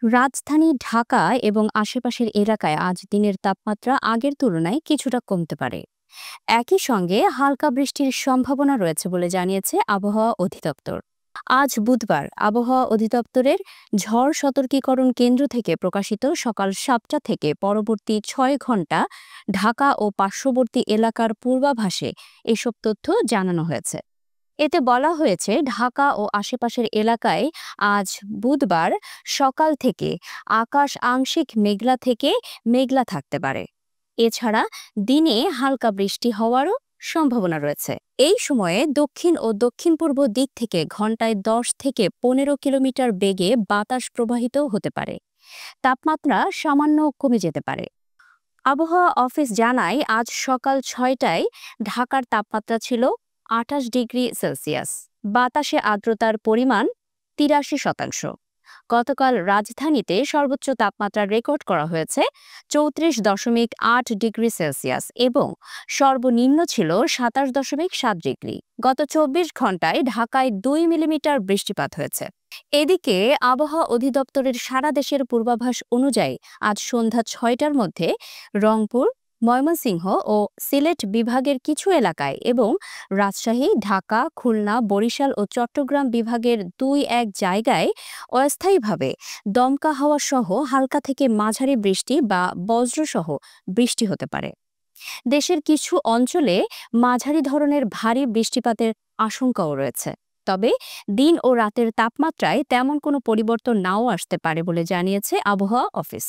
রাজধানী ঢাকা এবং আশেপাশের এলাকায় আজ দিনের তাপমাত্রা আগের তুলনায় কিছুটা কমতে পারে। একই সঙ্গে হালকা বৃষ্টির সম্ভাবনা রয়েছে বলে জানিয়েছে আবহাওয়া অধিদপ্তর। আজ বুধবার আবহাওয়া অধিদপ্তরের ঝড় সতর্কীকরণ কেন্দ্র থেকে প্রকাশিত সকাল ৭টা থেকে পরবর্তী ৬ ঘণ্টা ঢাকা ও পার্শ্ববর্তী এলাকার পূর্বাভাসে এসব তথ্য জানানো হয়েছে। এতে বলা হয়েছে ঢাকা ও আশেপাশের এলাকায় আজ বুধবার সকাল থেকে আকাশ আংশিক মেঘলা থেকে মেঘলা থাকতে পারে। এছাড়া দিনে হালকা বৃষ্টি হওয়ারও সম্ভাবনা রয়েছে। এই সময়ে দক্ষিণ ও দক্ষিণ পূর্ব দিক থেকে ঘন্টায় ১০ থেকে ১৫ কিলোমিটার বেগে বাতাস প্রবাহিত হতে পারে। তাপমাত্রা সামান্য কমে যেতে পারে। আবহাওয়া অফিস জানায় আজ সকাল ৬টায় ঢাকার তাপমাত্রা ছিল ২৮ ডিগ্রি সেলসিয়াস। বাতাসে আর্দ্রতার পরিমাণ ৮৩%। গতকাল রাজধানীতে সর্বোচ্চ তাপমাত্রা রেকর্ড করা হয়েছে ৩৪.৮ ডিগ্রি সেলসিয়াস এবং সর্বনিম্ন ছিল ২৭.৭ ডিগ্রি। গত ২৪ ঘন্টায় ঢাকায় ২ মিলিমিটার বৃষ্টিপাত হয়েছে। এদিকে আবহাওয়া অধিদপ্তরের সারা দেশের পূর্বাভাস অনুযায়ী আজ সন্ধ্যা ৬টার মধ্যে রংপুর, ময়মনসিংহ ও সিলেট বিভাগের কিছু এলাকায় এবং রাজশাহী, ঢাকা, খুলনা, বরিশাল ও চট্টগ্রাম বিভাগের ২-১ জায়গায় অস্থায়ীভাবে দমকা হাওয়া সহ হালকা থেকে মাঝারি বৃষ্টি বা বজ্রসহ বৃষ্টি হতে পারে। দেশের কিছু অঞ্চলে মাঝারি ধরনের ভারী বৃষ্টিপাতের আশঙ্কাও রয়েছে। তবে দিন ও রাতের তাপমাত্রায় তেমন কোনো পরিবর্তন নাও আসতে পারে বলে জানিয়েছে আবহাওয়া অফিস।